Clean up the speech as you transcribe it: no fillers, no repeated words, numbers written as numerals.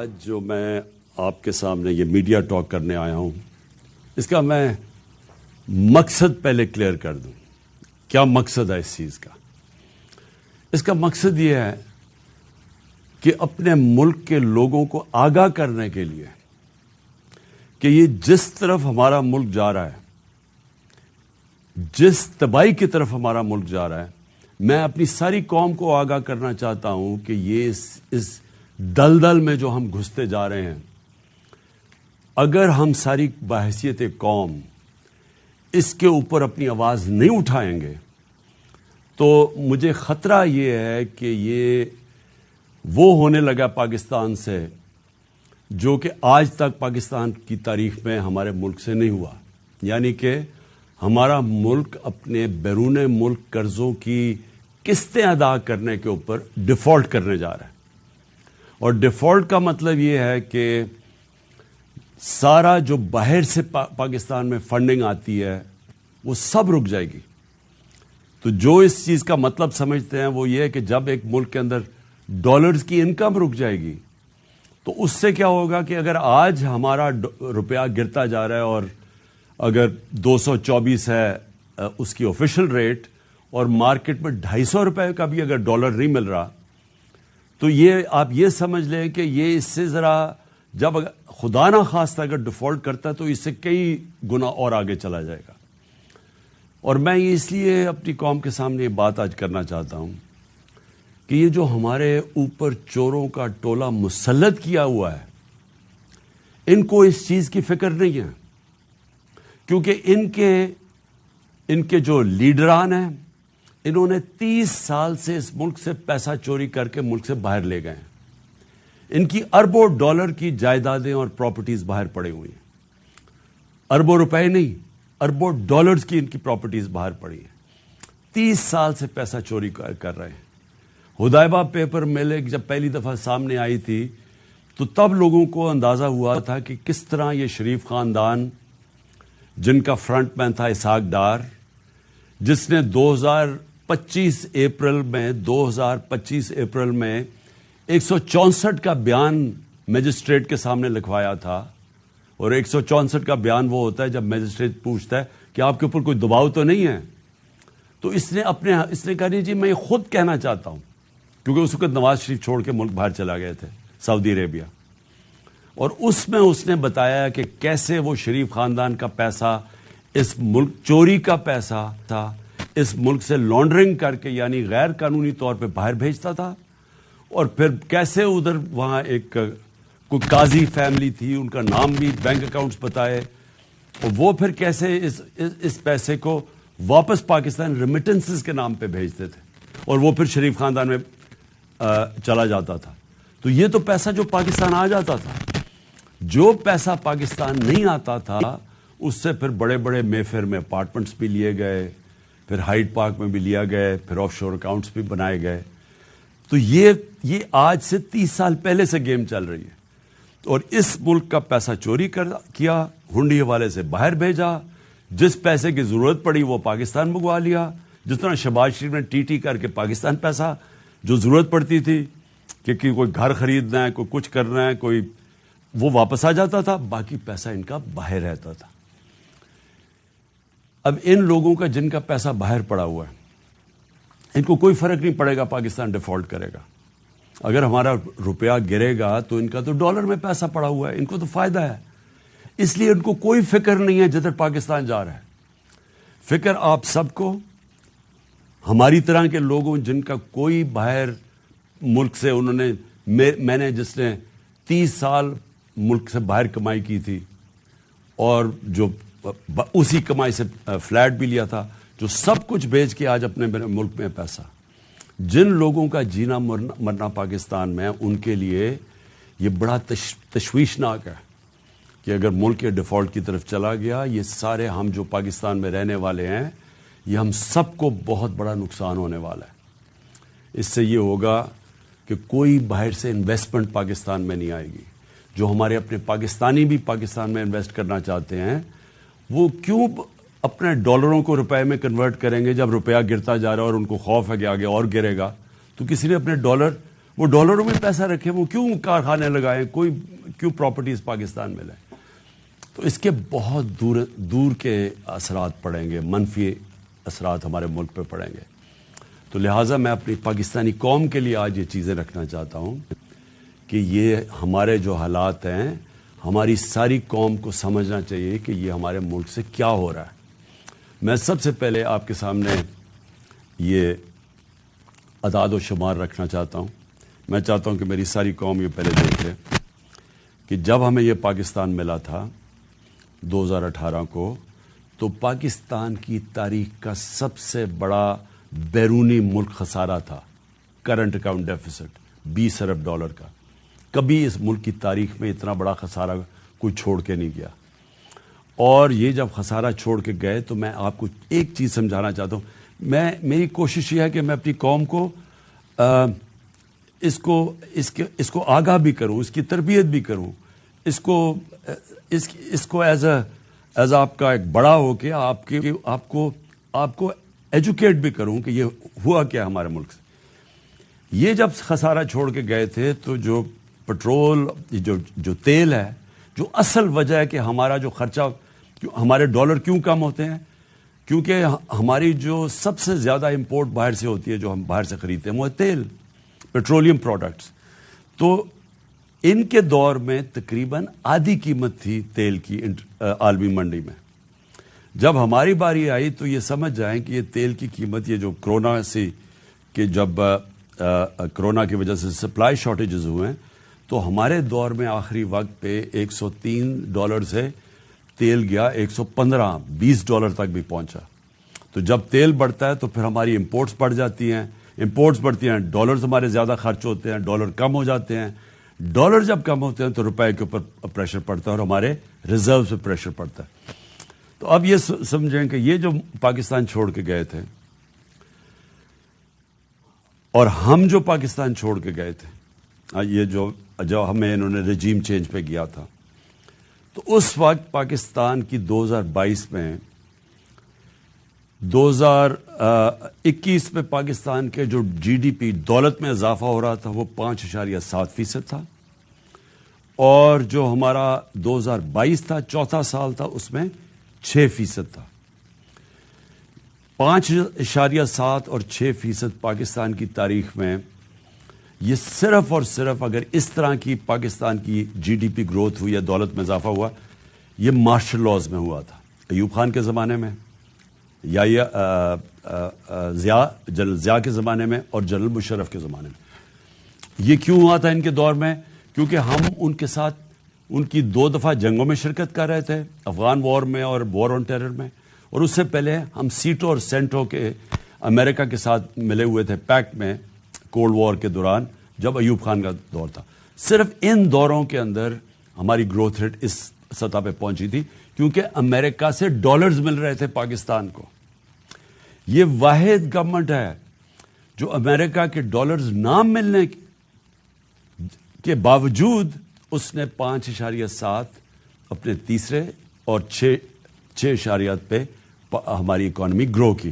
آج جو میں آپ کے سامنے یہ میڈیا ٹاک کرنے آیا ہوں، اس کا میں مقصد پہلے کلیئر کر دوں۔ کیا مقصد ہے اس چیز کا؟ اس کا مقصد یہ ہے کہ اپنے ملک کے لوگوں کو آگاہ کرنے کے لیے کہ یہ جس طرف ہمارا ملک جا رہا ہے، جس تباہی کی طرف ہمارا ملک جا رہا ہے، میں اپنی ساری قوم کو آگاہ کرنا چاہتا ہوں کہ یہ اس دلدل میں جو ہم گھستے جا رہے ہیں، اگر ہم ساری بحیثیت قوم اس کے اوپر اپنی آواز نہیں اٹھائیں گے تو مجھے خطرہ یہ ہے کہ یہ وہ ہونے لگا پاکستان سے جو کہ آج تک پاکستان کی تاریخ میں ہمارے ملک سے نہیں ہوا، یعنی کہ ہمارا ملک اپنے بیرون ملک قرضوں کی قسطیں ادا کرنے کے اوپر ڈیفالٹ کرنے جا رہا ہے۔ اور ڈیفالٹ کا مطلب یہ ہے کہ سارا جو باہر سے پاکستان میں فنڈنگ آتی ہے وہ سب رک جائے گی۔ تو جو اس چیز کا مطلب سمجھتے ہیں وہ یہ ہے کہ جب ایک ملک کے اندر ڈالرز کی انکم رک جائے گی تو اس سے کیا ہوگا کہ اگر آج ہمارا روپیہ گرتا جا رہا ہے اور اگر 224 ہے اس کی آفیشل ریٹ اور مارکیٹ میں 250 روپے کا بھی اگر ڈالر نہیں مل رہا تو یہ آپ یہ سمجھ لیں کہ یہ اس سے ذرا جب خدا نہ خواستہ اگر ڈیفالٹ کرتا ہے تو اس سے کئی گنا اور آگے چلا جائے گا۔ اور میں یہ اس لیے اپنی قوم کے سامنے یہ بات آج کرنا چاہتا ہوں کہ یہ جو ہمارے اوپر چوروں کا ٹولہ مسلط کیا ہوا ہے، ان کو اس چیز کی فکر نہیں ہے، کیونکہ ان کے جو لیڈران ہیں انہوں نے 30 سال سے اس ملک سے پیسہ چوری کر کے ملک سے باہر لے گئے ہیں۔ ان کی اربوں ڈالر کی جائیدادیں اور پراپرٹیز باہر پڑی ہوئی ہیں، اربوں روپے نہیں، اربوں ڈالرز کی ان کی پراپرٹیز باہر پڑی ہیں۔ 30 سال سے پیسہ چوری کر رہے ہیں۔ حدیبہ پیپر مل جب پہلی دفعہ سامنے آئی تھی تو تب لوگوں کو اندازہ ہوا تھا کہ کس طرح یہ شریف خاندان، جن کا فرنٹ مین تھا اسحاق ڈار، جس نے 2025 اپریل میں 164 کا بیان میجسٹریٹ کے سامنے لکھوایا تھا، اور 164 کا بیان وہ ہوتا ہے جب میجسٹریٹ پوچھتا ہے کہ آپ کے اوپر کوئی دباؤ تو نہیں ہے، تو اس نے کہا نہیں جی میں یہ خود کہنا چاہتا ہوں، کیونکہ اس وقت نواز شریف چھوڑ کے ملک باہر چلا گئے تھے سعودی عربیہ، اور اس میں اس نے بتایا کہ کیسے وہ شریف خاندان کا پیسہ، اس ملک چوری کا پیسہ تھا، اس ملک سے لانڈرنگ کر کے یعنی غیر قانونی طور پہ باہر بھیجتا تھا، اور پھر کیسے ادھر وہاں ایک کوئی قاضی فیملی تھی، ان کا نام بھی بینک اکاؤنٹس بتائے، اور وہ پھر کیسے اس پیسے کو واپس پاکستان ریمیٹنسز کے نام پہ بھیجتے تھے، اور وہ پھر شریف خاندان میں چلا جاتا تھا۔ تو یہ تو پیسہ جو پاکستان آ جاتا تھا، جو پیسہ پاکستان نہیں آتا تھا اس سے پھر بڑے بڑے مے فیئر میں اپارٹمنٹس بھی لیے گئے، پھر ہائیڈ پارک میں بھی لیا گئے، پھر آف شور اکاؤنٹس بھی بنائے گئے۔ تو یہ آج سے 30 سال پہلے سے گیم چل رہی ہے، اور اس ملک کا پیسہ چوری کیا، ہنڈی حوالے سے باہر بھیجا، جس پیسے کی ضرورت پڑی وہ پاکستان منگوا لیا، جس طرح شہباز شریف نے ٹی کر کے پاکستان پیسہ جو ضرورت پڑتی تھی کہ کوئی گھر خریدنا ہے، کوئی کچھ کرنا ہے، کوئی وہ واپس آ جاتا تھا، باقی پیسہ ان کا باہر رہتا تھا۔ اب ان لوگوں کا جن کا پیسہ باہر پڑا ہوا ہے، ان کو کوئی فرق نہیں پڑے گا پاکستان ڈیفالٹ کرے گا، اگر ہمارا روپیہ گرے گا تو ان کا تو ڈالر میں پیسہ پڑا ہوا ہے، ان کو تو فائدہ ہے، اس لیے ان کو کوئی فکر نہیں ہے جدھر پاکستان جا رہا ہے۔ فکر آپ سب کو، ہماری طرح کے لوگوں جن کا کوئی باہر ملک سے انہوں نے میں نے جس نے 30 سال ملک سے باہر کمائی کی تھی اور جو اسی کمائی سے فلیٹ بھی لیا تھا، جو سب کچھ بیچ کے آج اپنے ملک میں پیسہ، جن لوگوں کا جینا مرنا پاکستان میں، ان کے لیے یہ بڑا تشویشناک ہے کہ اگر ملک یہ ڈیفالٹ کی طرف چلا گیا، یہ سارے ہم جو پاکستان میں رہنے والے ہیں، یہ ہم سب کو بہت بڑا نقصان ہونے والا ہے۔ اس سے یہ ہوگا کہ کوئی باہر سے انویسٹمنٹ پاکستان میں نہیں آئے گی۔ جو ہمارے اپنے پاکستانی بھی پاکستان میں انویسٹ کرنا چاہتے ہیں، وہ کیوں اپنے ڈالروں کو روپے میں کنورٹ کریں گے جب روپیہ گرتا جا رہا ہے اور ان کو خوف ہے کہ آگے اور گرے گا، تو کسی نے اپنے ڈالر وہ ڈالروں میں پیسہ رکھیں, وہ کیوں کارخانے لگائیں, کوئی کیوں پراپرٹیز پاکستان میں لیں. تو اس کے بہت دور کے اثرات پڑیں گے, منفی اثرات ہمارے ملک پہ پڑیں گے. تو لہٰذا میں اپنی پاکستانی قوم کے لیے آج یہ چیزیں رکھنا چاہتا ہوں کہ یہ ہمارے جو حالات ہیں, ہماری ساری قوم کو سمجھنا چاہیے کہ یہ ہمارے ملک سے کیا ہو رہا ہے. میں سب سے پہلے آپ کے سامنے یہ اعداد و شمار رکھنا چاہتا ہوں. میں چاہتا ہوں کہ میری ساری قوم یہ پہلے دیکھ لے کہ جب ہمیں یہ پاکستان ملا تھا 2018 کو, تو پاکستان کی تاریخ کا سب سے بڑا بیرونی ملک خسارہ تھا کرنٹ اکاؤنٹ ڈیفیسٹ, $20 ارب کا. کبھی اس ملک کی تاریخ میں اتنا بڑا خسارہ کوئی چھوڑ کے نہیں گیا. اور یہ جب خسارہ چھوڑ کے گئے تو میں آپ کو ایک چیز سمجھانا چاہتا ہوں. میری کوشش یہ ہے کہ میں اپنی قوم کو اس کو آگاہ بھی کروں, اس کی تربیت بھی کروں, اس کو ایز آپ کا ایک بڑا ہو کے آپ کو ایجوکیٹ بھی کروں کہ یہ ہوا کیا ہمارے ملک سے. یہ جب خسارہ چھوڑ کے گئے تھے تو جو پٹرول, جو تیل ہے, جو اصل وجہ ہے کہ ہمارا جو خرچہ, ہمارے ڈالر کیوں کم ہوتے ہیں, کیونکہ ہماری جو سب سے زیادہ امپورٹ باہر سے ہوتی ہے, جو ہم باہر سے خریدتے ہیں, وہ ہے تیل, پیٹرولیم پروڈکٹس. تو ان کے دور میں تقریباً آدھی قیمت تھی تیل کی عالمی منڈی میں. جب ہماری باری آئی تو یہ سمجھ جائیں کہ یہ تیل کی قیمت, یہ جو کرونا سے کہ جب کرونا کی وجہ سے سپلائی شارٹیجز ہوئے ہیں, تو ہمارے دور میں آخری وقت پہ $103 سے تیل گیا $115-20 تک بھی پہنچا. تو جب تیل بڑھتا ہے تو پھر ہماری امپورٹس بڑھ جاتی ہیں, امپورٹس بڑھتی ہیں, ڈالرز ہمارے زیادہ خرچ ہوتے ہیں, ڈالر کم ہو جاتے ہیں. ڈالر جب کم ہوتے ہیں تو روپے کے اوپر پریشر پڑتا ہے اور ہمارے ریزرو پہ پریشر پڑتا ہے. تو اب یہ سمجھیں کہ یہ جو پاکستان چھوڑ کے گئے تھے اور ہم جو پاکستان چھوڑ کے گئے تھے, یہ جو ہمیں انہوں نے رجیم چینج پہ کیا تھا, تو اس وقت پاکستان کی 2022 میں 2021 میں پاکستان کے جو GDP دولت میں اضافہ ہو رہا تھا وہ 5.7% تھا, اور جو ہمارا 2022 تھا, چوتھا سال تھا, اس میں 6% تھا. 5.7 اور 6% پاکستان کی تاریخ میں, یہ صرف اور صرف اگر اس طرح کی پاکستان کی GDP گروتھ ہوئی یا دولت میں اضافہ ہوا, یہ مارشل لاز میں ہوا تھا, ایوب خان کے زمانے میں, یا جنرل ضیاء کے زمانے میں اور جنرل مشرف کے زمانے میں. یہ کیوں ہوا تھا ان کے دور میں؟ کیونکہ ہم ان کے ساتھ ان کی 2 دفعہ جنگوں میں شرکت کر رہے تھے, افغان وار میں اور وار آن ٹیرر میں, اور اس سے پہلے ہم سیٹو اور سینٹو کے امریکہ کے ساتھ ملے ہوئے تھے پیکٹ میں کولڈ وار کے دوران جب ایوب خان کا دور تھا. صرف ان دوروں کے اندر ہماری گروتھ ریٹ اس سطح پہ پہنچی تھی کیونکہ امریکہ سے ڈالرز مل رہے تھے پاکستان کو. یہ واحد گورنمنٹ ہے جو امریکہ کے ڈالرز نہ ملنے کے باوجود اس نے 5.7 اپنے تیسرے اور 6 اشاریات پہ ہماری اکانومی گرو کی.